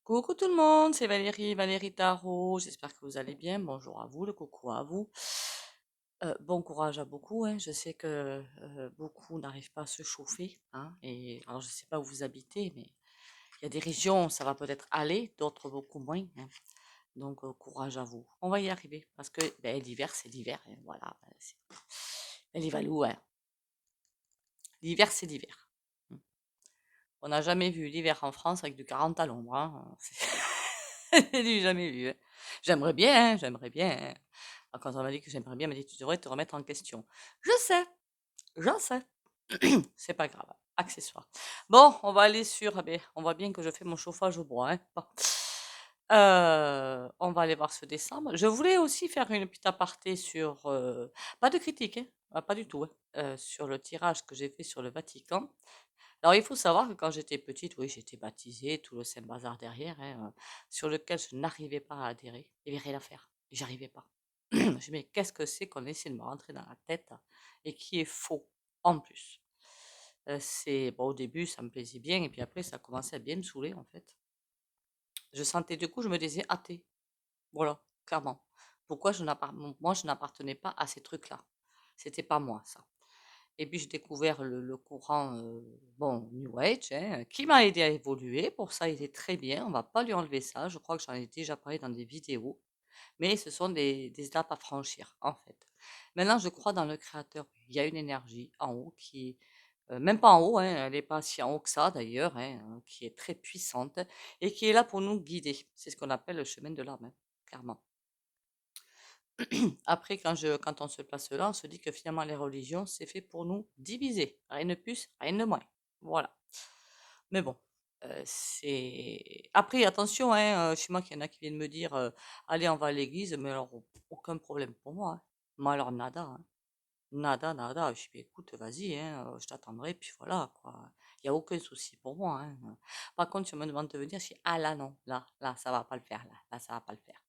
Coucou tout le monde, c'est Valérie, Valérie Tarot. J'espère que vous allez bien. Bonjour à vous, le coucou à vous. Bon courage à beaucoup, hein. Je sais que beaucoup n'arrivent pas à se chauffer, hein. Et alors je sais pas où vous habitez, mais il y a des régions où ça va peut-être aller, d'autres beaucoup moins, hein. Donc courage à vous. On va y arriver parce que ben, l'hiver c'est l'hiver, hein. Voilà. Ben, les Valous, hein. L'hiver c'est l'hiver. On n'a jamais vu l'hiver en France avec du 40 à l'ombre, hein. C'est du jamais vu, hein. J'aimerais bien, hein, j'aimerais bien, hein. Alors, quand on m'a dit que j'aimerais bien, elle m'a dit: «Tu devrais te remettre en question». Je sais, c'est pas grave, accessoire. Bon, on va aller sur ah beh, on voit bien que je fais mon chauffage au bois, hein. Bon. On va aller voir ce décembre. Je voulais aussi faire une petite aparté sur, pas de critique, hein, pas du tout, hein, sur le tirage que j'ai fait sur le Vatican. Alors, il faut savoir que quand j'étais petite, oui, j'étais baptisée, tout le saint bazar derrière, hein, sur lequel je n'arrivais pas à adhérer. Il y avait rien à faire. J'arrivais pas. Je dis, mais qu'est-ce que c'est qu'on essaie de me rentrer dans la tête et qui est faux en plus. C'est bon, au début, ça me plaisait bien et puis après, ça commençait à bien me saouler en fait. Je sentais du coup, je me disais athée. Voilà, clairement. Pourquoi moi, je n'appartenais pas à ces trucs-là. C'était pas moi, ça. Et puis j'ai découvert le courant, bon, New Age, hein, qui m'a aidé à évoluer. Pour ça, il est très bien. On va pas lui enlever ça. Je crois que j'en ai déjà parlé dans des vidéos. Mais ce sont des étapes à franchir, en fait. Maintenant, je crois dans le créateur. Il y a une énergie en haut qui est, même pas en haut, hein, elle n'est pas si en haut que ça d'ailleurs, hein, qui est très puissante et qui est là pour nous guider. C'est ce qu'on appelle le chemin de l'âme, hein, clairement. Après, quand on se place là, on se dit que finalement, les religions, c'est fait pour nous diviser. Rien de plus, rien de moins. Voilà. Mais bon, c'est. Après, attention, hein, chez moi, qu'il y en a qui viennent me dire allez, on va à l'église, mais alors, aucun problème pour moi, hein. Moi, alors, nada, hein. Nada, nada. Je dis écoute, vas-y, hein, je t'attendrai, puis voilà, quoi. Il n'y a aucun souci pour moi, hein. Par contre, si on me demande de venir, je dis ah là, non, là, ça va pas le faire, là, ça va pas le faire.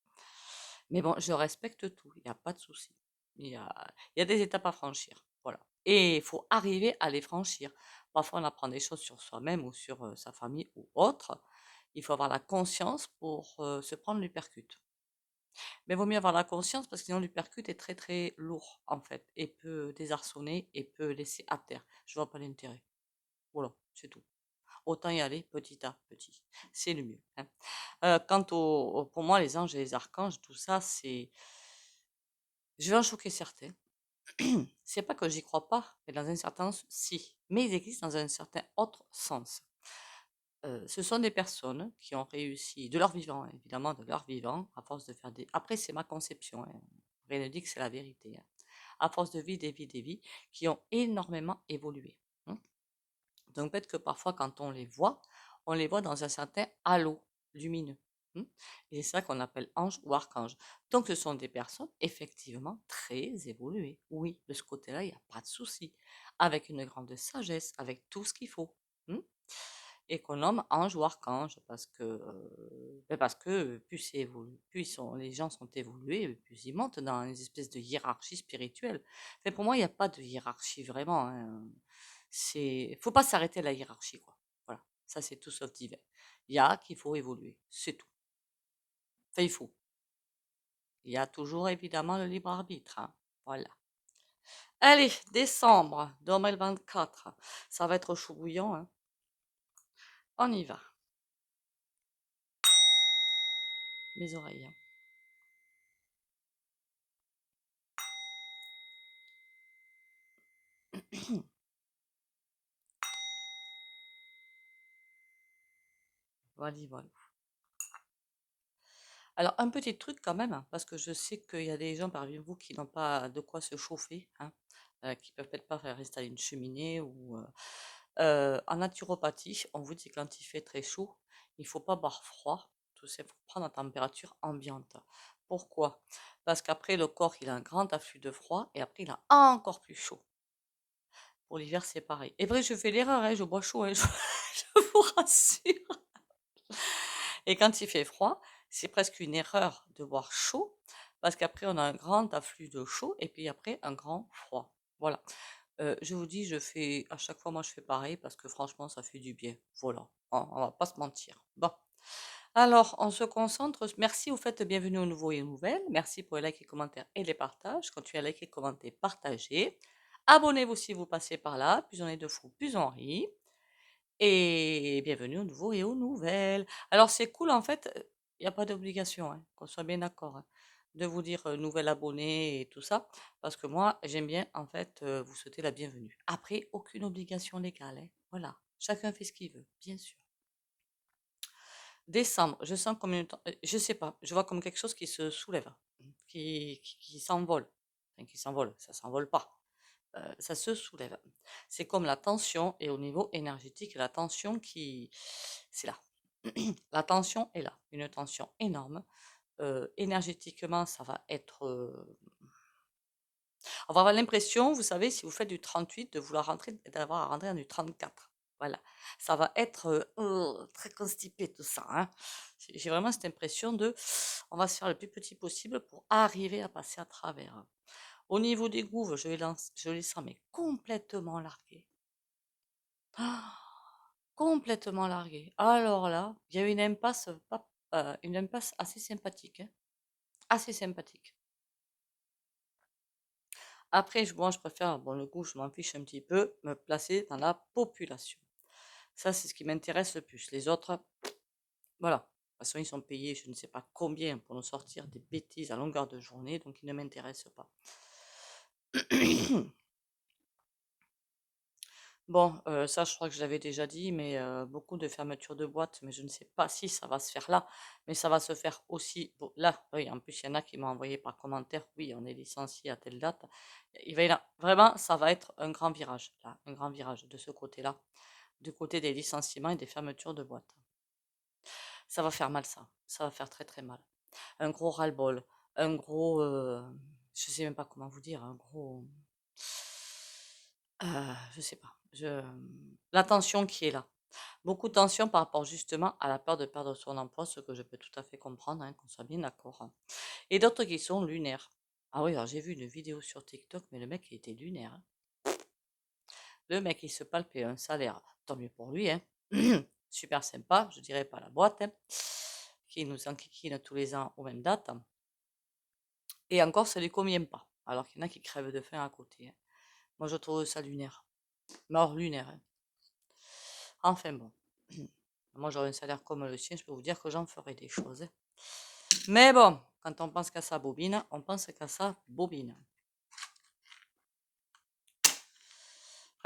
Mais bon, je respecte tout, il y a pas de souci. Il y a des étapes à franchir, voilà. Et il faut arriver à les franchir. Parfois, on apprend des choses sur soi-même ou sur, sa famille ou autre. Il faut avoir la conscience pour, se prendre l'uppercut. Mais vaut mieux avoir la conscience parce que sinon l'uppercut est très, très lourd, en fait, et peut désarçonner et peut laisser à terre. Je vois pas l'intérêt. Voilà, c'est tout. Autant y aller petit à petit. C'est le mieux, hein. Quant pour moi, les anges et les archanges, tout ça, c'est je vais en choquer certains. C'est pas que j'y crois pas, mais dans un certain sens, si. Mais ils existent dans un certain autre sens. Ce sont des personnes qui ont réussi, de leur vivant, hein, évidemment, de leur vivant, à force de faire des. Après, c'est ma conception, hein. Rien ne dit que c'est la vérité, hein. À force de vie, des vies, des vies, qui ont énormément évolué, hein. Donc peut-être que parfois, quand on les voit dans un certain halo lumineux, hein. Et c'est ça qu'on appelle ange ou archange. Donc ce sont des personnes effectivement très évoluées. Oui, de ce côté-là, il n'y a pas de souci. Avec une grande sagesse, avec tout ce qu'il faut, hein. Et qu'on nomme ange ou archange parce que plus c'est plus les gens sont évolués, plus ils montent dans une espèce de hiérarchie spirituelle. Mais pour moi, il n'y a pas de hiérarchie vraiment, hein. Faut pas s'arrêter à la hiérarchie, quoi. Voilà, ça c'est tout sauf divin. Il y a qu'il faut évoluer, c'est tout. Enfin, il faut. Il y a toujours évidemment le libre arbitre, hein. Voilà. Allez, décembre 2024, ça va être chaud bouillant, hein. On y va. Mes oreilles, hein. Voilà, voilà. Alors, un petit truc quand même, hein, parce que je sais qu'il y a des gens parmi vous qui n'ont pas de quoi se chauffer, hein, qui peuvent peut-être pas faire installer une cheminée ou en naturopathie, on vous dit que quand il fait très chaud, il faut pas boire froid, tout ça, il faut prendre la température ambiante. Pourquoi? Parce qu'après, le corps, il a un grand afflux de froid et après, il a encore plus chaud. Pour l'hiver, c'est pareil. Et vrai, je fais l'erreur, hein, je bois chaud, hein, je vous rassure. Et quand il fait froid, c'est presque une erreur de boire chaud, parce qu'après on a un grand afflux de chaud et puis après un grand froid. Voilà. Je vous dis, à chaque fois, moi je fais pareil parce que franchement, ça fait du bien. Voilà. On va pas se mentir. Bon. Alors, on se concentre. Merci au fait, bienvenue aux nouveaux et aux nouvelles. Merci pour les likes, les commentaires et les partages. Continuez à liker, commenter, partager. Abonnez-vous si vous passez par là. Plus on est de fous, plus on rit. Et bienvenue aux nouveaux et aux nouvelles. Alors, c'est cool, en fait, il n'y a pas d'obligation, hein, qu'on soit bien d'accord, hein, de vous dire nouvel abonné et tout ça. Parce que moi, j'aime bien, en fait, vous souhaiter la bienvenue. Après, aucune obligation légale, hein. Voilà. Chacun fait ce qu'il veut, bien sûr. Décembre, je sens comme une, je sais pas, je vois comme quelque chose qui se soulève, qui s'envole. Enfin, qui s'envole, ça s'envole pas. Ça se soulève. C'est comme la tension et au niveau énergétique, la tension qui, c'est là. La tension est là, une tension énorme. Énergétiquement, ça va être, on va avoir l'impression, vous savez, si vous faites du 38, de vouloir rentrer, d'avoir à rentrer dans du 34. Voilà. Ça va être très constipé tout ça, hein. J'ai vraiment cette impression de, on va se faire le plus petit possible pour arriver à passer à travers. Au niveau des grooves, je les sens mais complètement largués. Ah, complètement largués. Alors là, il y a une impasse, une impasse assez sympathique, hein. Assez sympathique. Après, bon, je préfère, bon, le goût, je m'en fiche un petit peu, me placer dans la population. Ça, c'est ce qui m'intéresse le plus. Les autres, voilà. De toute façon, ils sont payés, je ne sais pas combien, pour nous sortir des bêtises à longueur de journée, donc ils ne m'intéressent pas. Bon, ça, je crois que je l'avais déjà dit, mais beaucoup de fermetures de boîtes, mais je ne sais pas si ça va se faire là, mais ça va se faire aussi. Bon, là, oui, en plus, il y en a qui m'ont envoyé par commentaire, oui, on est licencié à telle date. Vraiment, ça va être un grand virage, là, un grand virage de ce côté-là, du côté des licenciements et des fermetures de boîtes. Ça va faire mal, ça va faire très très mal. Un gros ras-le-bol, un gros, je sais même pas comment vous dire, un gros, je sais pas, la tension qui est là. Beaucoup de tension par rapport justement à la peur de perdre son emploi, ce que je peux tout à fait comprendre, hein, qu'on soit bien d'accord, hein. Et d'autres qui sont lunaires. Ah oui, alors j'ai vu une vidéo sur TikTok, mais le mec il était lunaire, hein. Le mec il se palpait un salaire, tant mieux pour lui, hein. Super sympa, je dirais pas la boîte, hein, qui nous enquiquine tous les ans aux mêmes dates. Et encore, ça lui convient pas. Alors qu'il y en a qui crèvent de faim à côté, hein. Moi, je trouve ça lunaire. Mort lunaire, hein. Enfin bon. Moi, j'aurais un salaire comme le sien, je peux vous dire que j'en ferais des choses, hein. Mais bon, quand on pense qu'à sa bobine, on pense qu'à sa bobine.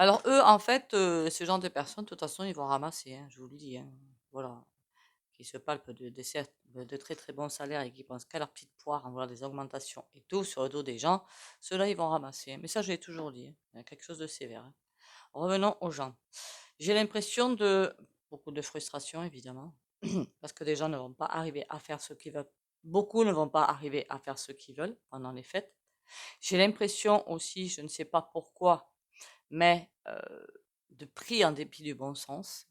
Alors eux, en fait, ce genre de personnes, de toute façon, ils vont ramasser, hein, je vous le dis, hein. Voilà. Qui se palpent de très très bons salaires et qui pensent qu'à leur petite poire en voulant des augmentations et tout sur le dos des gens, ceux-là, ils vont ramasser, hein. Mais ça, je l'ai toujours dit, hein. Il y a quelque chose de sévère, hein. Revenons aux gens. J'ai l'impression de beaucoup de frustration, évidemment, parce que des gens ne vont pas arriver à faire ce qu'ils veulent. Beaucoup ne vont pas arriver à faire ce qu'ils veulent pendant les fêtes. J'ai l'impression aussi, je ne sais pas pourquoi, mais de prix en dépit du bon sens.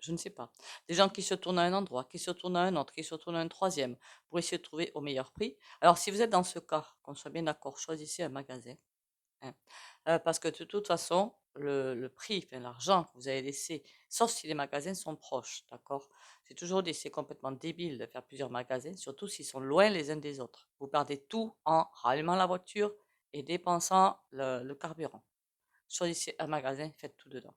Je ne sais pas. Des gens qui se tournent à un endroit, qui se tournent à un autre, qui se tournent à un troisième, pour essayer de trouver au meilleur prix. Alors, si vous êtes dans ce cas, qu'on soit bien d'accord, choisissez un magasin, hein. Parce que de toute façon, le prix, enfin, l'argent que vous avez laissé, sauf si les magasins sont proches, d'accord? J'ai toujours dit, c'est complètement débile de faire plusieurs magasins, surtout s'ils sont loin les uns des autres. Vous perdez tout en rallumant la voiture et dépensant le carburant. Choisissez un magasin, faites tout dedans.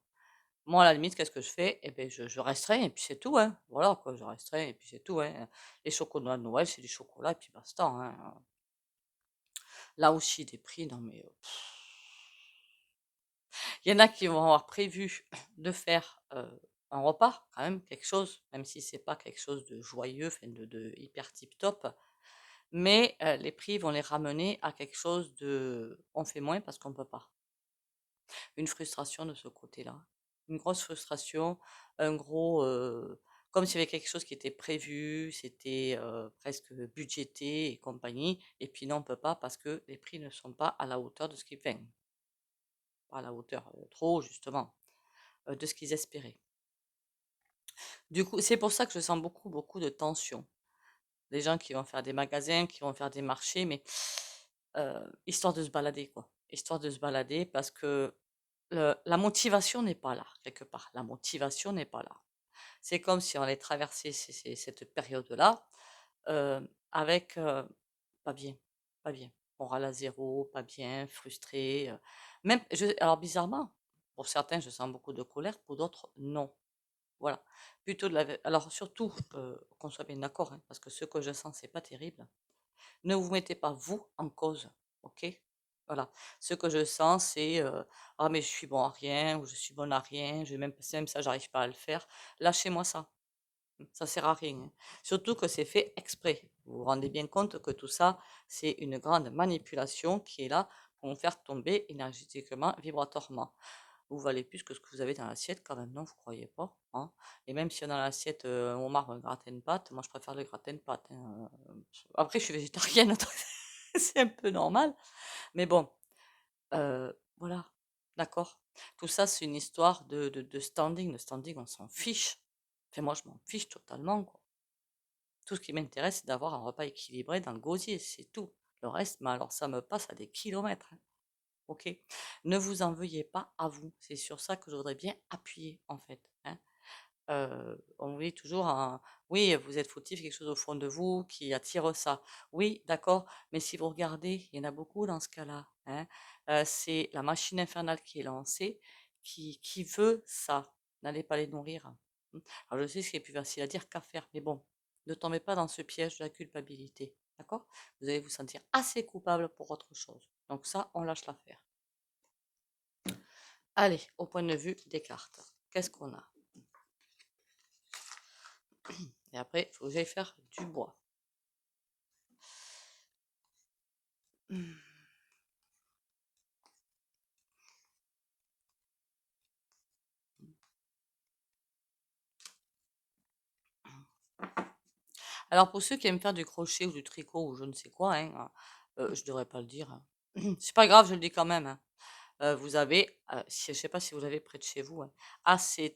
Moi, à la limite, qu'est-ce que je fais? Eh ben, je restreins et puis c'est tout, hein. Voilà, quoi, je restreins et puis c'est tout, hein. Les chocolats de Noël, c'est du chocolat et puis basta, hein. Là aussi, des prix, non mais il y en a qui vont avoir prévu de faire un repas, quand même, quelque chose, même si c'est pas quelque chose de joyeux, enfin, de hyper tip top. Mais les prix vont les ramener à quelque chose de on fait moins parce qu'on peut pas. Une frustration de ce côté-là. Une grosse frustration, un gros, comme s'il y avait quelque chose qui était prévu, c'était, presque budgété et compagnie et puis non, on peut pas parce que les prix ne sont pas à la hauteur de ce qu'ils enfin, pas à la hauteur, trop haut justement, de ce qu'ils espéraient. Du coup, c'est pour ça que je sens beaucoup, beaucoup de tension. Des gens qui vont faire des magasins, qui vont faire des marchés, mais histoire de se balader, quoi. Histoire de se balader parce que la motivation n'est pas là, quelque part. La motivation n'est pas là. C'est comme si on allait traverser cette période-là avec pas bien, pas bien. Morale à zéro, pas bien, frustré. Même, alors bizarrement, pour certains, je sens beaucoup de colère, pour d'autres, non. Voilà. Plutôt alors surtout, qu'on soit bien d'accord, hein, parce que ce que je sens, c'est pas terrible. Ne vous mettez pas vous en cause, ok? Voilà. Ce que je sens, c'est ah mais je suis bon à rien, ou je suis bonne à rien, même ça, j'arrive pas à le faire. Lâchez-moi ça. Ça sert à rien, hein. Surtout que c'est fait exprès. Vous vous rendez bien compte que tout ça, c'est une grande manipulation qui est là pour vous faire tomber énergétiquement, vibratoirement. Vous valez plus que ce que vous avez dans l'assiette quand même, non, vous croyez pas, hein? Et même si on a dans l'assiette un homard ou un gratin de pâtes, moi je préfère le gratin de pâtes, hein. Après, je suis végétarienne, donc c'est un peu normal. Mais bon, voilà, d'accord. Tout ça, c'est une histoire de standing. Le standing, on s'en fiche. Enfin, moi, je m'en fiche totalement, quoi. Tout ce qui m'intéresse, c'est d'avoir un repas équilibré dans le gosier, c'est tout. Le reste, mais alors ça me passe à des kilomètres, hein. Ok? Ne vous en veuillez pas à vous. C'est sur ça que je voudrais bien appuyer, en fait, hein. On vous dit toujours oui, vous êtes fautif, quelque chose au fond de vous qui attire ça. Oui, d'accord, mais si vous regardez, il y en a beaucoup dans ce cas-là, hein. C'est la machine infernale qui est lancée, qui veut ça. N'allez pas les nourrir. Mmh. Alors je sais ce qui est plus facile à dire qu'à faire, mais bon, ne tombez pas dans ce piège de la culpabilité, d'accord? Vous allez vous sentir assez coupable pour autre chose. Donc ça, on lâche l'affaire. Allez, au point de vue des cartes. Qu'est-ce qu'on a? Et après, il faut que j'aille faire du bois. Alors pour ceux qui aiment faire du crochet ou du tricot ou je ne sais quoi, hein, je devrais pas le dire, hein. C'est pas grave, je le dis quand même, hein. Vous avez, je sais pas si vous l'avez près de chez vous, hein, ACTION.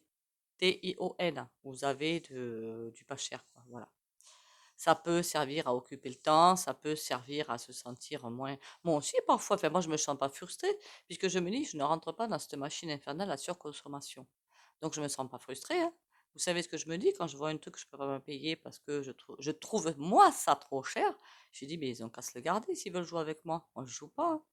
Vous avez du pas cher, quoi, voilà. Ça peut servir à occuper le temps, ça peut servir à se sentir moins moi aussi parfois, enfin moi je me sens pas frustrée puisque je me dis: «Je ne rentre pas dans cette machine infernale à surconsommation». Donc je me sens pas frustrée, hein. Vous savez ce que je me dis quand je vois un truc que je peux pas me payer parce que je trouve moi ça trop cher? Je dis: «Mais ils ont qu'à se le garder s'ils veulent jouer avec moi. Moi je joue pas, hein».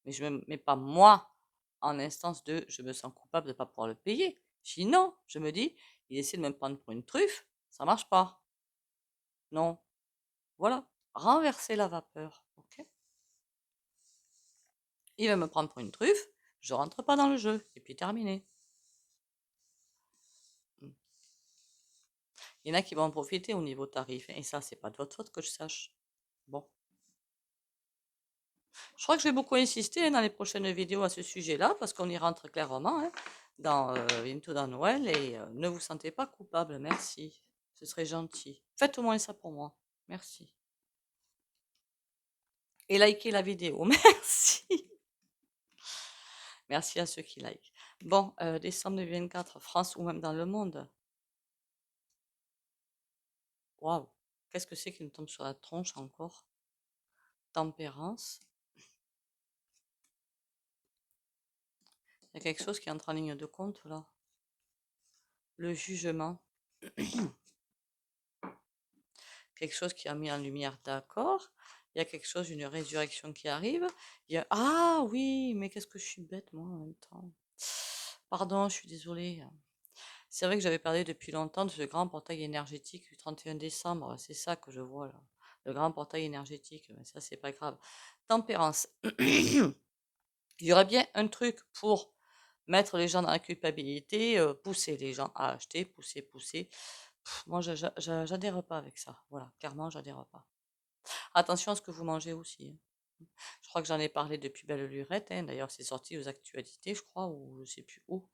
Mais je me mets pas moi en instance de je me sens coupable de pas pouvoir le payer. Je dis: «Non», je me dis: «Il essaie de me prendre pour une truffe, ça marche pas. Non». Voilà, renverser la vapeur, OK? Il va me prendre pour une truffe, je rentre pas dans le jeu et puis terminé. Mmh. Il y en a qui vont en profiter au niveau tarif et ça, c'est pas de votre faute que je sache. Bon, je crois que je vais beaucoup insister, hein, dans les prochaines vidéos à ce sujet-là parce qu'on y rentre clairement, hein, bientôt dans Noël et ne vous sentez pas coupable, merci. Ce serait gentil. Faites au moins ça pour moi. Merci et likez la vidéo. Merci. Merci à ceux qui like. Bon, décembre 2024, France ou même dans le monde. Waouh! Qu'est-ce que c'est qui me tombe sur la tronche encore? Tempérance. Il y a quelque chose qui entre en ligne de compte là. Le jugement. Quelque chose qui a mis en lumière, d'accord. Il y a quelque chose, une résurrection qui arrive. Ah oui, mais qu'est-ce que je suis bête moi en même temps. Pardon, je suis désolée. C'est vrai que j'avais parlé depuis longtemps de ce grand portail énergétique du 31 décembre. C'est ça que je vois là. Le grand portail énergétique. Mais ça, c'est pas grave. Tempérance. Il y aurait bien un truc pour mettre les gens dans la culpabilité, pousser les gens à acheter, pousser. Moi, j'adhère pas avec ça. Voilà, clairement, j'adhère pas. Attention à ce que vous mangez aussi, hein. Je crois que j'en ai parlé depuis belle lurette, hein. D'ailleurs, c'est sorti aux actualités, je crois, ou je sais plus où.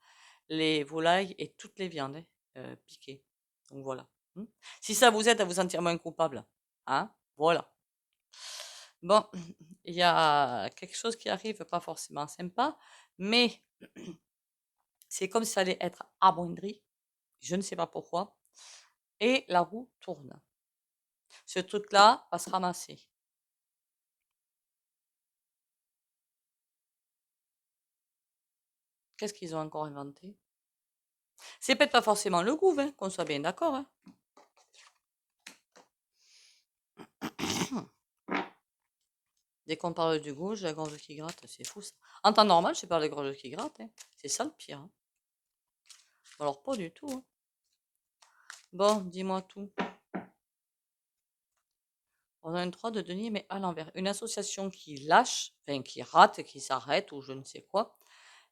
Les volailles et toutes les viandes, hein, piquées. Donc voilà. Mmh. Si ça vous aide à vous sentir moins coupable, hein, voilà. Bon, il y a quelque chose qui arrive, pas forcément sympa, mais c'est comme si ça allait être amoindri, je ne sais pas pourquoi, et la roue tourne. Ce truc-là va se ramasser. Qu'est-ce qu'ils ont encore inventé? C'est peut-être pas forcément le gouv, hein, qu'on soit bien d'accord, hein. Dès qu'on parle du gouv, j'ai la gorge qui gratte, c'est fou ça. En temps normal, je parle de gorge qui gratte, hein. C'est ça le pire, hein. Alors pas du tout, hein. Bon, dis-moi tout. On a une 3 de denier, mais à l'envers. Une association qui lâche, enfin qui rate, qui s'arrête, ou je ne sais quoi.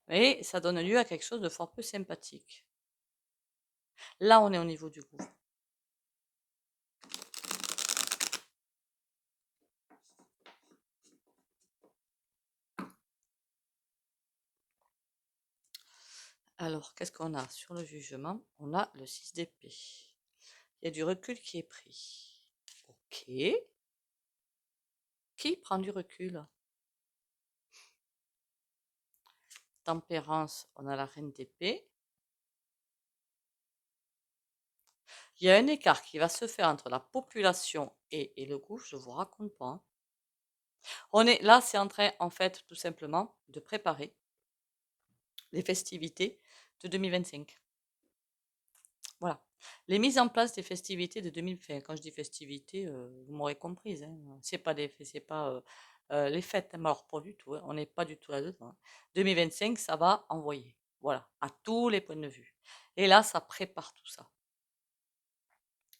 Mais ça donne lieu à quelque chose de fort peu sympathique. Là, on est au niveau du gouv. Alors, qu'est-ce qu'on a sur le jugement? On a le 6 d'épée. Il y a du recul qui est pris. Ok. Qui prend du recul? Tempérance, on a la reine d'épée. Il y a un écart qui va se faire entre la population et le gouv, je vous raconte pas, hein. On est là, c'est en train, en fait, tout simplement, de préparer les festivités de 2025. Voilà. Les mises en place des festivités de 2025. Quand je dis festivités, vous m'aurez comprise, hein. C'est pas les fêtes, hein. Alors, pas du tout, hein. On n'est pas du tout là-dedans, hein. 2025, ça va envoyer. Voilà, à tous les points de vue. Et là, ça prépare tout ça.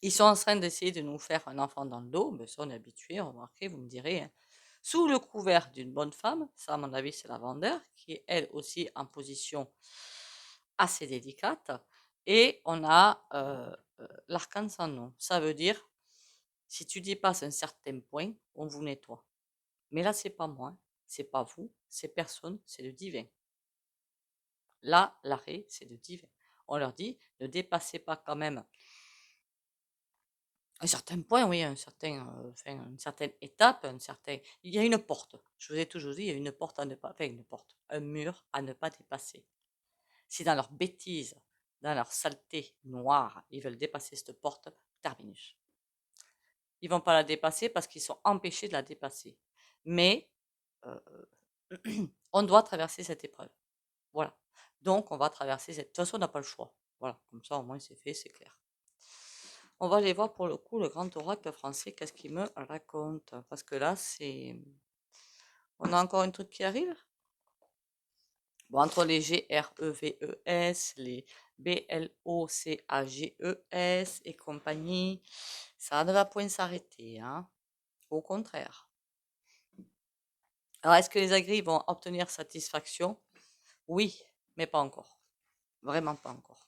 Ils sont en train d'essayer de nous faire un enfant dans le dos, mais ça on est habitué, remarquez, vous me direz, hein. Sous le couvert d'une bonne femme, ça à mon avis c'est la vendeur, qui est elle aussi en position assez délicate, et on a l'arcane sans nom. Ça veut dire, si tu dépasses un certain point, on vous nettoie. Mais là c'est pas moi, hein. C'est pas vous, c'est personne, c'est le divin. Là, l'arrêt, c'est le divin. On leur dit, ne dépassez pas quand même un certain point, oui, une certaine étape, il y a une porte. Je vous ai toujours dit, il y a une porte à ne pas, enfin une porte, un mur à ne pas dépasser. Si dans leur bêtise, dans leur saleté noire, ils veulent dépasser cette porte, terminus. Ils vont pas la dépasser parce qu'ils sont empêchés de la dépasser. Mais euh, on doit traverser cette épreuve. Voilà. Donc on va traverser cette. De toute façon, on n'a pas le choix. Voilà. Comme ça, au moins c'est fait, c'est clair. On va aller voir pour le coup le grand oracle français, qu'est-ce qu'il me raconte. Parce que là, c'est. On a encore un truc qui arrive. Bon, entre les GREVES, les BLOCAGES et compagnie, ça ne va point s'arrêter, hein. Au contraire. Alors, est-ce que les agris vont obtenir satisfaction? Oui, mais pas encore. Vraiment pas encore.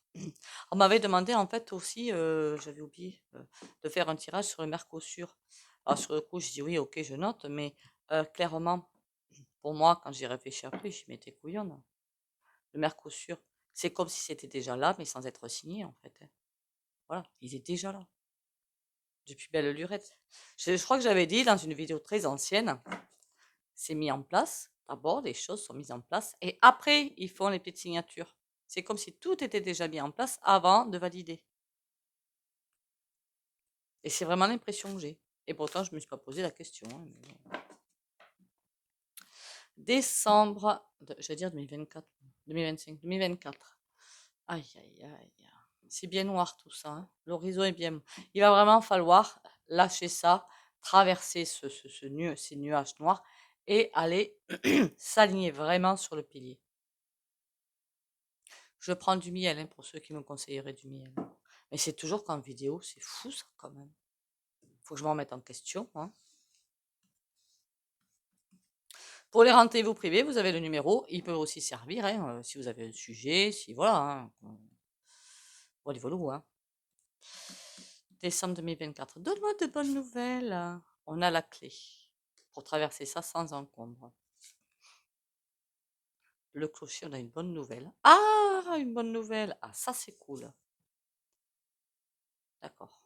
On m'avait demandé en fait aussi, j'avais oublié, de faire un tirage sur le Mercosur. Alors sur le coup, je dis oui, ok, je note, mais clairement, pour moi, quand j'y réfléchis après, je m'étais couillonne. Le Mercosur, c'est comme si c'était déjà là, mais sans être signé en fait, hein. Voilà, il est déjà là, depuis belle lurette. Je crois que j'avais dit dans une vidéo très ancienne, c'est mis en place. D'abord, les choses sont mises en place et après, ils font les petites signatures. C'est comme si tout était déjà mis en place avant de valider. Et c'est vraiment l'impression que j'ai. Et pourtant, je ne me suis pas posé la question, hein, mais bon. Décembre, je vais dire 2024, 2025, 2024. Aïe, aïe, aïe. C'est bien noir tout ça, hein. L'horizon est bien. Il va vraiment falloir lâcher ça, traverser ces nuages noirs et aller s'aligner vraiment sur le pilier. Je prends du miel, hein, pour ceux qui me conseilleraient du miel. Mais c'est toujours qu'en vidéo, c'est fou ça quand même. Faut que je m'en remette en question, hein. Pour les rendez-vous privés, vous avez le numéro. Il peut aussi servir, hein, si vous avez un sujet, si voilà, hein. Voilà, voilà, hein. Décembre 2024. Donne-moi de bonnes nouvelles. On a la clé pour traverser ça sans encombre. Le clocher, on a une bonne nouvelle. Ah, une bonne nouvelle. Ah, ça c'est cool. D'accord.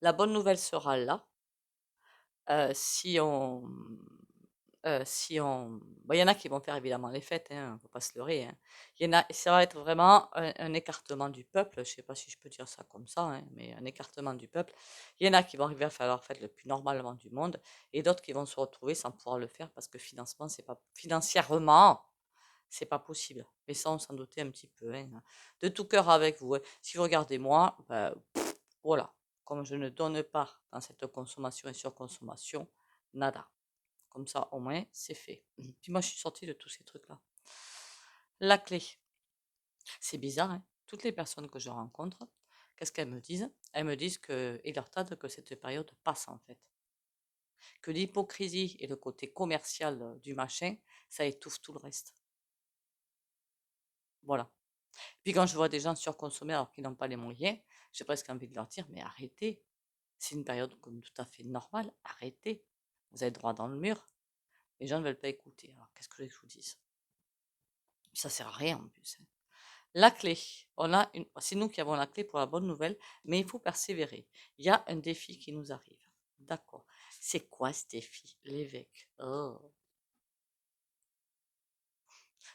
La bonne nouvelle sera là. Si on, bon, il y en a qui vont faire évidemment les fêtes, hein, faut pas se leurrer, hein. Il y en a, ça va être vraiment un écartement du peuple. Je sais pas si je peux dire ça comme ça, hein, mais un écartement du peuple. Il y en a qui vont arriver à faire leur fête le plus normalement du monde, et d'autres qui vont se retrouver sans pouvoir le faire parce que financièrement, C'est pas possible. Mais ça, on s'en doutait un petit peu, hein. De tout cœur avec vous, hein. Si vous regardez moi, ben, voilà. Comme je ne donne pas dans cette consommation et surconsommation, nada. Comme ça, au moins, c'est fait. Puis moi, je suis sortie de tous ces trucs-là. La clé. C'est bizarre, hein. Toutes les personnes que je rencontre, qu'est-ce qu'elles me disent? Elles me disent qu'ils leur tardent que cette période passe, en fait. Que l'hypocrisie et le côté commercial du machin, ça étouffe tout le reste. Voilà. Puis quand je vois des gens surconsommer alors qu'ils n'ont pas les moyens, j'ai presque envie de leur dire, mais arrêtez. C'est une période comme tout à fait normale. Arrêtez. Vous avez droit dans le mur. Les gens ne veulent pas écouter. Alors qu'est-ce que je vous dise? Ça sert à rien en plus, hein. La clé. C'est nous qui avons la clé pour la bonne nouvelle, mais il faut persévérer. Il y a un défi qui nous arrive. D'accord. C'est quoi ce défi? L'évêque. Oh.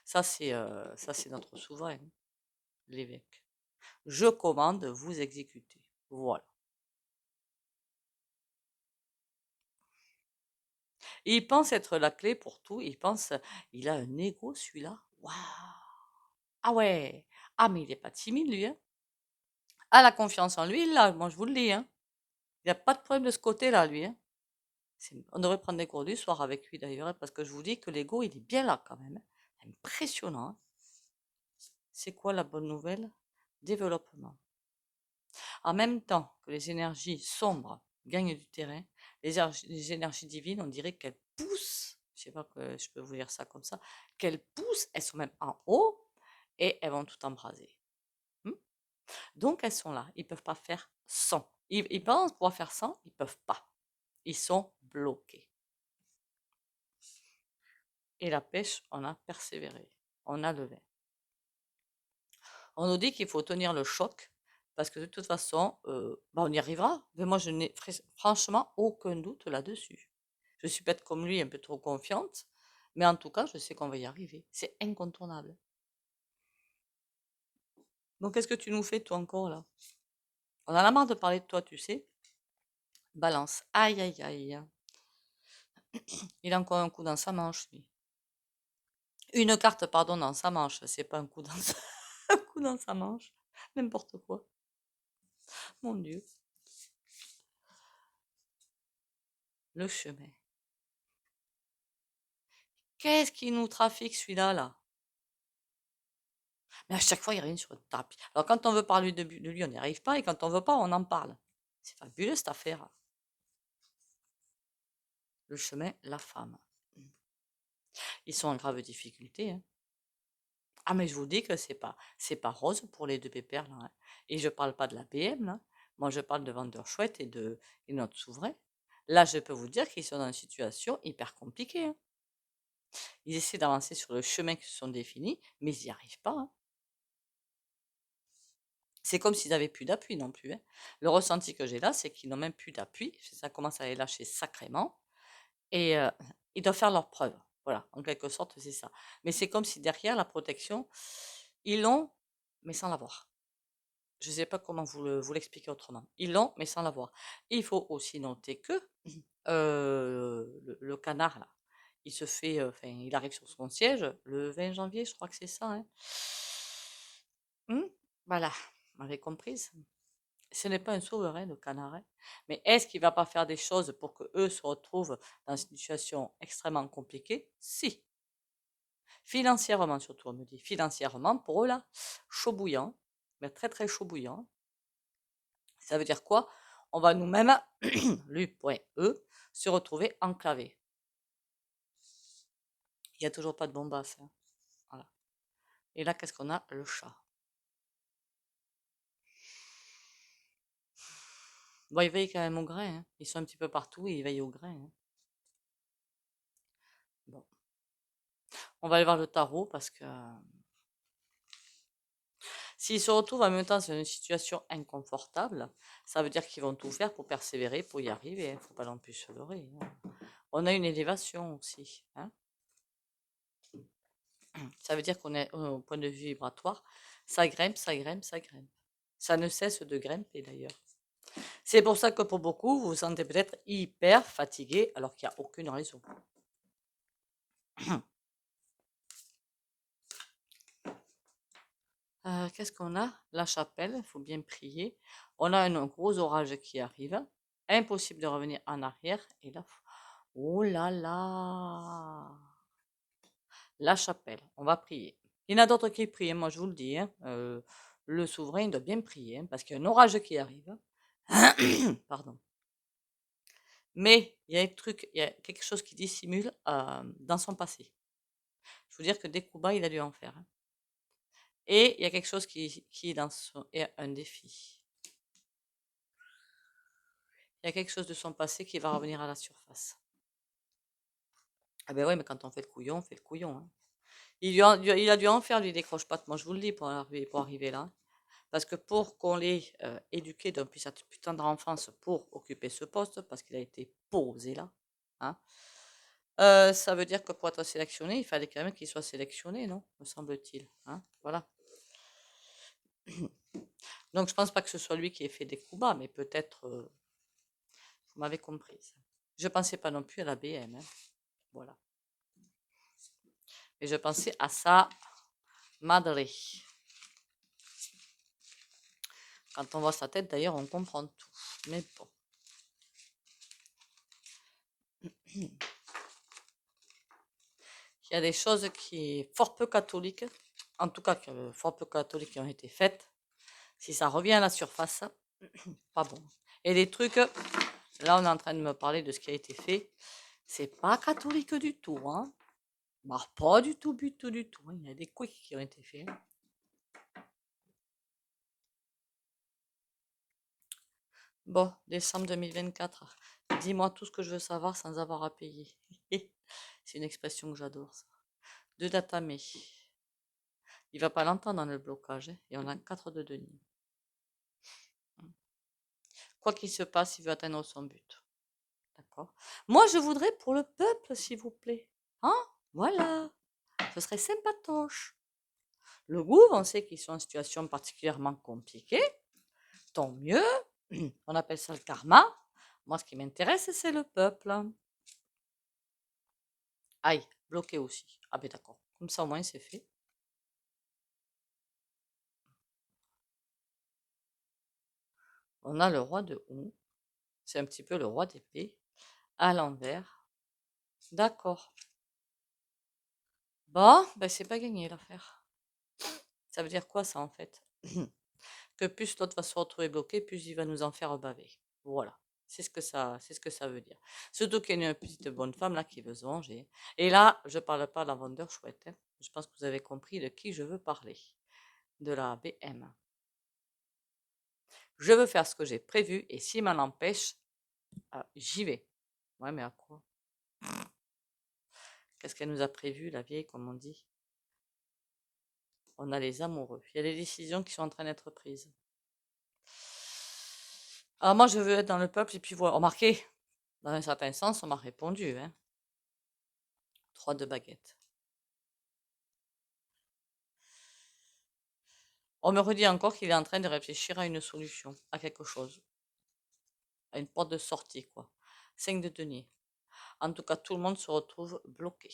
Ça, c'est notre souverain, l'évêque. Je commande, vous exécutez. Voilà. Et il pense être la clé pour tout. Il a un ego, celui-là. Waouh! Ah ouais! Ah, mais il n'est pas timide, lui, hein. Ah, la confiance en lui, là, moi, je vous le dis, hein. Il n'y a pas de problème de ce côté-là, lui, hein. On devrait prendre des cours du soir avec lui, d'ailleurs, hein, parce que je vous dis que l'ego, il est bien là, quand même, hein. Impressionnant, hein. C'est quoi la bonne nouvelle? Développement. En même temps que les énergies sombres gagnent du terrain, les énergies divines, on dirait qu'elles poussent, je sais pas que je peux vous dire ça comme ça, qu'elles poussent, elles sont même en haut et elles vont tout embraser. Donc elles sont là, ils ne peuvent pas faire sans. Ils pensent pouvoir faire sans, ils ne peuvent pas. Ils sont bloqués. Et la pêche, on a persévéré, on a le vin. On nous dit qu'il faut tenir le choc parce que de toute façon, on y arrivera. Mais moi, je n'ai franchement aucun doute là-dessus. Je suis peut-être comme lui, un peu trop confiante, mais en tout cas, je sais qu'on va y arriver. C'est incontournable. Donc, qu'est-ce que tu nous fais, toi, encore, là? On en a marre de parler de toi, tu sais. Balance. Aïe, aïe, aïe. Il a encore un coup dans sa manche, lui. Une carte, pardon, dans sa manche. C'est pas un coup dans sa... un coup dans sa manche. N'importe quoi. Mon Dieu. Le chemin. Qu'est-ce qui nous trafique, celui-là, là? Mais à chaque fois, il revient sur le tapis. Alors, quand on veut parler de lui, on n'y arrive pas. Et quand on veut pas, on en parle. C'est fabuleux, cette affaire. Le chemin, la femme. Ils sont en grave difficulté, hein. Ah, mais je vous dis que c'est pas rose pour les deux pépères, là, hein. Et je parle pas de la BM, là. Moi, je parle de Vendeur Chouette et notre souverain. Là, je peux vous dire qu'ils sont dans une situation hyper compliquée, hein. Ils essaient d'avancer sur le chemin qui se sont définis, mais ils n'y arrivent pas, hein. C'est comme s'ils n'avaient plus d'appui non plus, hein. Le ressenti que j'ai là, c'est qu'ils n'ont même plus d'appui. Ça commence à les lâcher sacrément. Et ils doivent faire leurs preuves. Voilà, en quelque sorte, c'est ça. Mais c'est comme si derrière la protection, ils l'ont, mais sans l'avoir. Je ne sais pas comment vous l'expliquer autrement. Ils l'ont, mais sans l'avoir. Et il faut aussi noter que le canard, là, il se fait, enfin, il arrive sur son siège le 20 janvier, je crois que c'est ça, hein. Voilà, vous m'avez comprise. Ce n'est pas un souverain, le canard, hein. Mais est-ce qu'il ne va pas faire des choses pour que eux se retrouvent dans une situation extrêmement compliquée? Si. Financièrement, surtout, on me dit. Financièrement, pour eux, là, chaud bouillant, mais très très chaud bouillant. Ça veut dire quoi? On va nous-mêmes, lui.e, se retrouver enclavés. Il n'y a toujours pas de bombasse, hein. Voilà. Et là, qu'est-ce qu'on a? Le chat. Bon, il veille quand même au grain, hein. Ils sont un petit peu partout et ils veillent au grain, hein. Bon. On va aller voir le tarot parce que s'ils se retrouvent en même temps dans une situation inconfortable, ça veut dire qu'ils vont tout faire pour persévérer, pour y arriver. Il ne faut pas non plus se leurrer, hein. On a une élévation aussi, hein. Ça veut dire qu'on est au point de vue vibratoire. Ça grimpe, ça grimpe, ça grimpe. Ça ne cesse de grimper d'ailleurs. C'est pour ça que pour beaucoup, vous vous sentez peut-être hyper fatigué alors qu'il n'y a aucune raison. Qu'est-ce qu'on a? La chapelle, il faut bien prier. On a un gros orage qui arrive. Impossible de revenir en arrière. Et là, oh là là! La chapelle, on va prier. Il y en a d'autres qui prient, hein, moi je vous le dis, hein. Le souverain doit bien prier, hein, parce qu'il y a un orage qui arrive. Pardon. Mais il y a un truc, il y a quelque chose qui dissimule dans son passé. Il faut dire que des coups bas, il a dû en faire, hein. Et il y a quelque chose qui est dans un défi. Il y a quelque chose de son passé qui va revenir à la surface. Ah ben ouais, mais quand on fait le couillon, on fait le couillon, hein. Il a dû en faire, lui, des croche-pattes, moi je vous le dis, pour arriver là. Parce que pour qu'on l'ait éduqué depuis sa plus tendre enfance pour occuper ce poste, parce qu'il a été posé là, hein, ça veut dire que pour être sélectionné, il fallait quand même qu'il soit sélectionné, non? Me semble-t-il, hein, voilà. Donc je pense pas que ce soit lui qui ait fait des coups bas, mais peut-être, vous m'avez comprise. Je pensais pas non plus à la BM, hein, voilà. Mais je pensais à sa madre. Quand on voit sa tête, d'ailleurs, on comprend tout. Mais bon. Il y a des choses qui sont fort peu catholiques, en tout cas fort peu catholiques qui ont été faites. Si ça revient à la surface, pas bon. Et des trucs, là on est en train de me parler de ce qui a été fait, c'est pas catholique du tout, hein. Bah, pas du tout, du tout, du tout, hein. Il y a des quicks qui ont été faits. Bon, décembre 2024. Dis-moi tout ce que je veux savoir sans avoir à payer. C'est une expression que j'adore, ça. Deux datamés. Il va pas longtemps dans le blocage, hein, et on a 4 de Denis. Quoi qu'il se passe, il veut atteindre son but. D'accord? Moi, je voudrais pour le peuple, s'il vous plaît. Hein? Voilà. Ce serait sympatoche. Le gouvernement, on sait qu'ils sont en situation particulièrement compliquée. Tant mieux. On appelle ça le karma. Moi, ce qui m'intéresse, c'est le peuple. Aïe, bloqué aussi. Ah ben d'accord. Comme ça, au moins, c'est fait. On a le roi de Hou. C'est un petit peu le roi d'épée. À l'envers. D'accord. Bon, ben c'est pas gagné l'affaire. Ça veut dire quoi ça en fait? Que plus l'autre va se retrouver bloqué, plus il va nous en faire baver. Voilà. C'est ce que ça veut dire. Surtout qu'il y a une petite bonne femme là qui veut se venger. Et là, je parle pas d'un vendeur chouette, hein. Je pense que vous avez compris de qui je veux parler. De la BM. Je veux faire ce que j'ai prévu et s'il m'en empêche, j'y vais. Ouais, mais à quoi? Qu'est-ce qu'elle nous a prévu, la vieille, comme on dit? On a les amoureux. Il y a des décisions qui sont en train d'être prises. Alors moi, je veux être dans le peuple et puis voilà. Remarquez, dans un certain sens, on m'a répondu, hein. 3 de baguettes. On me redit encore qu'il est en train de réfléchir à une solution, à quelque chose, à une porte de sortie, quoi. 5 de denier. En tout cas, tout le monde se retrouve bloqué.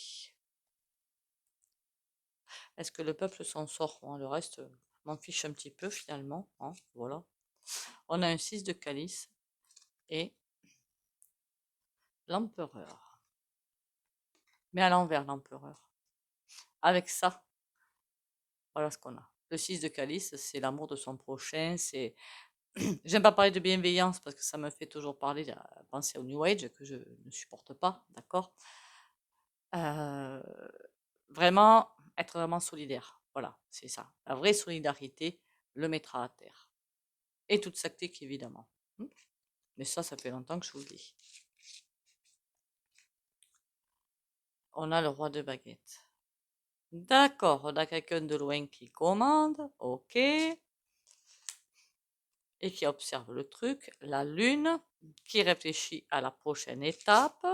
Est-ce que le peuple s'en sort? Bon, le reste, m'en fiche un petit peu finalement, hein, voilà. On a un 6 de calice et l'empereur. Mais à l'envers, l'empereur. Avec ça, voilà ce qu'on a. Le 6 de calice, c'est l'amour de son prochain, c'est... J'aime pas parler de bienveillance parce que ça me fait toujours penser au New Age que je ne supporte pas, d'accord? Euh, Vraiment, être vraiment solidaire. Voilà, c'est ça. La vraie solidarité le mettra à terre. Et toute tactique, évidemment. Mais ça fait longtemps que je vous le dis. On a le roi de baguette. D'accord, on a quelqu'un de loin qui commande, ok, et qui observe le truc. La lune, qui réfléchit à la prochaine étape.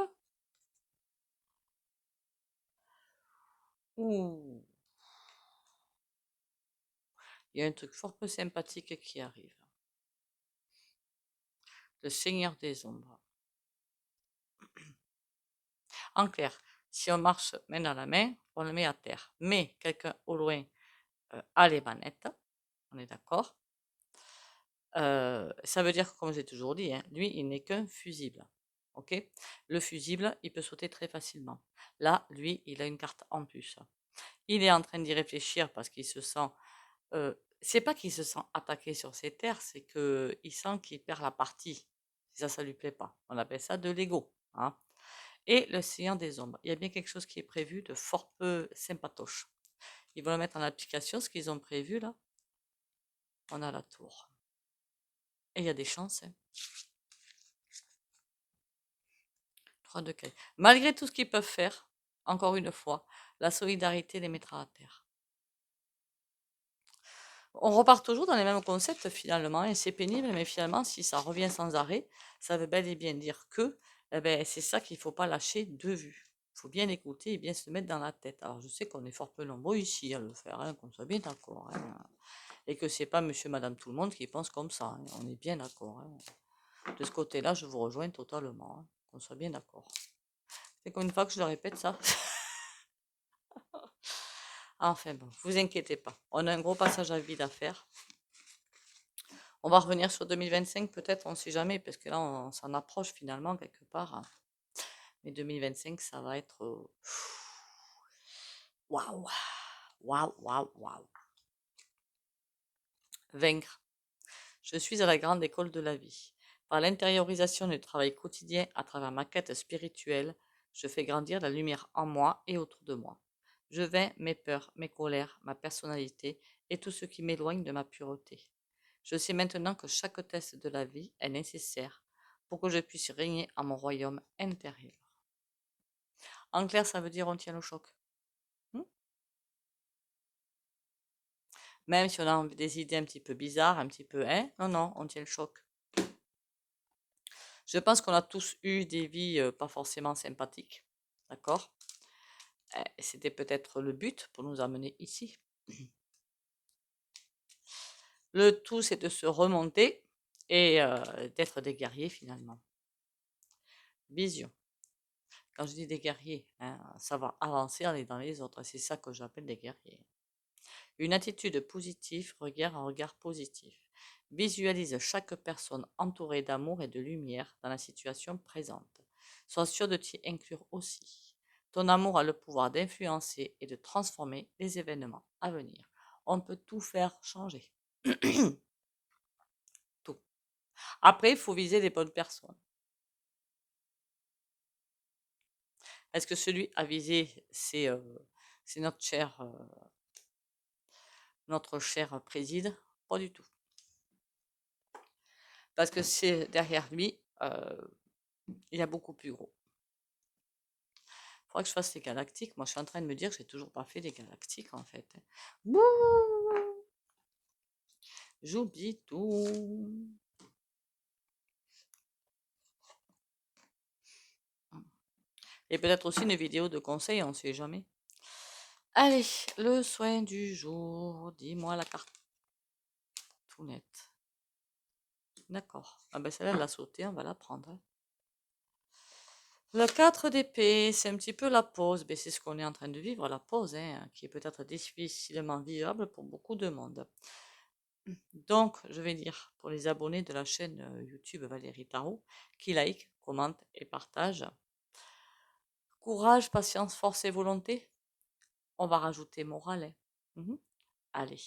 Ouh, il y a un truc fort peu sympathique qui arrive. Le Seigneur des Ombres. En clair, si on marche main dans la main, on le met à terre. Mais quelqu'un au loin a les manettes on est d'accord? Ça veut dire que, comme j'ai toujours dit, hein, lui, il n'est qu'un fusible. Ok? Le fusible, il peut sauter très facilement. Là, lui, il a une carte en plus. Il est en train d'y réfléchir parce qu'il se sent. C'est pas qu'il se sent attaqué sur ses terres, c'est qu'il sent qu'il perd la partie. Ça lui plaît pas. On appelle ça de l'ego. Hein. Et le Seigneur des Ombres. Il y a bien quelque chose qui est prévu de fort peu sympatoche. Ils vont le mettre en application, ce qu'ils ont prévu là. On a la tour. Et il y a des chances. Hein. 3 de clé. Malgré tout ce qu'ils peuvent faire, encore une fois, la solidarité les mettra à terre. On repart toujours dans les mêmes concepts finalement, et c'est pénible, mais finalement, si ça revient sans arrêt, ça veut bel et bien dire que c'est ça qu'il ne faut pas lâcher de vue. Il faut bien écouter et bien se mettre dans la tête. Alors, je sais qu'on est fort peu nombreux ici à le faire, hein, qu'on soit bien d'accord. Hein, et que c'est pas monsieur, madame, tout le monde qui pense comme ça. Hein, on est bien d'accord. Hein. De ce côté-là, je vous rejoins totalement. Hein, qu'on soit bien d'accord. C'est comme une fois que je le répète ça. Enfin bon, vous inquiétez pas. On a un gros passage à vide à faire. On va revenir sur 2025 peut-être, on ne sait jamais, parce que là, on s'en approche finalement quelque part. Hein. Mais 2025, ça va être... Waouh, waouh, waouh, waouh. Vaincre. Je suis à la grande école de la vie. Par l'intériorisation du travail quotidien à travers ma quête spirituelle, je fais grandir la lumière en moi et autour de moi. Je vains mes peurs, mes colères, ma personnalité et tout ce qui m'éloigne de ma pureté. Je sais maintenant que chaque test de la vie est nécessaire pour que je puisse régner à mon royaume intérieur. En clair, ça veut dire on tient le choc. Hmm. Même si on a des idées un petit peu bizarres, un petit peu, hein, non, non, on tient le choc. Je pense qu'on a tous eu des vies pas forcément sympathiques, d'accord? C'était peut-être le but pour nous amener ici. Le tout, c'est de se remonter et d'être des guerriers finalement. Vision. Quand je dis des guerriers, hein, savoir avancer en aidant les autres, c'est ça que j'appelle des guerriers. Une attitude positive requiert un regard positif. Visualise chaque personne entourée d'amour et de lumière dans la situation présente. Sois sûr de t'y inclure aussi. Ton amour a le pouvoir d'influencer et de transformer les événements à venir. On peut tout faire changer. Tout. Après, il faut viser les bonnes personnes. Est-ce que celui à viser, c'est notre cher préside? Pas du tout. Parce que c'est derrière lui, il y a beaucoup plus gros. Il faudrait que je fasse les galactiques. Moi, je suis en train de me dire que j'ai toujours pas fait les galactiques, en fait. Bouh, j'oublie tout. Et peut-être aussi une vidéo de conseil, on ne sait jamais. Allez, le soin du jour. Dis-moi la carte. Tout net. D'accord. Ah ben celle-là, elle l'a sautée, on va la prendre. Hein. Le 4 d'épée, c'est un petit peu la pause. Ben, c'est ce qu'on est en train de vivre, la pause, hein, qui est peut-être difficilement vivable pour beaucoup de monde. Donc, je vais dire pour les abonnés de la chaîne YouTube Valérie Tarot, qui like, commente et partage. Courage, patience, force et volonté. On va rajouter morale. Hein. Allez.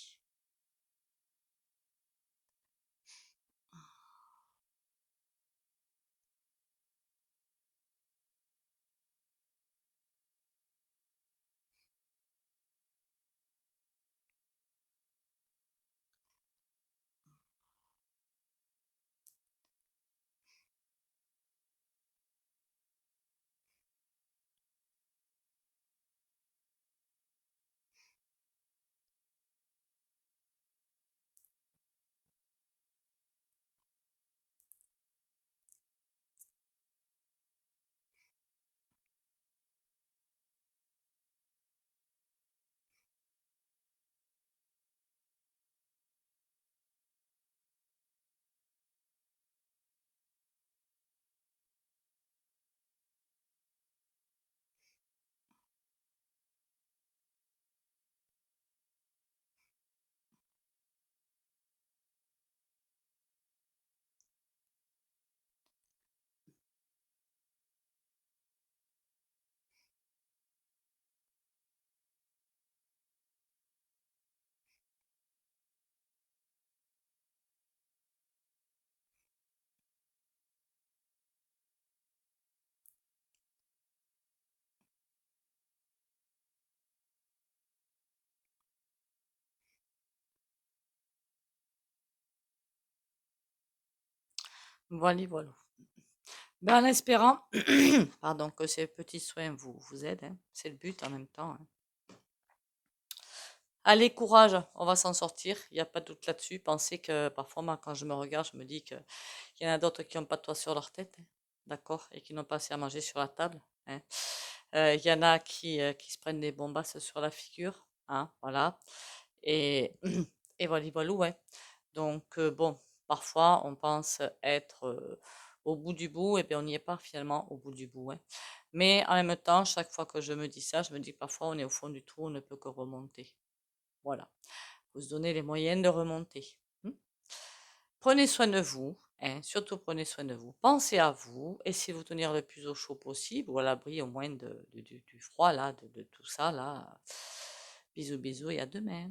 Voilà, voilà. Ben, en espérant, pardon, que ces petits soins vous aident, hein. C'est le but en même temps, hein. Allez, courage, on va s'en sortir, il n'y a pas de doute là-dessus. Pensez que parfois, moi, quand je me regarde, je me dis qu'il y en a d'autres qui n'ont pas de toit sur leur tête, hein, d'accord, et qui n'ont pas assez à manger sur la table, hein. Il y en a qui se prennent des bombasses sur la figure, hein, voilà. Et, et voilà, voilà, ouais. Donc, bon, parfois, on pense être au bout du bout, et bien on n'y est pas finalement au bout du bout, hein. Mais en même temps, chaque fois que je me dis ça, je me dis que parfois on est au fond du trou, on ne peut que remonter. Voilà. Faut se donner les moyens de remonter. Prenez soin de vous, hein, surtout prenez soin de vous. Pensez à vous, essayez de vous tenir le plus au chaud possible ou à l'abri au moins du froid là, de tout ça là. Bisous bisous et à demain.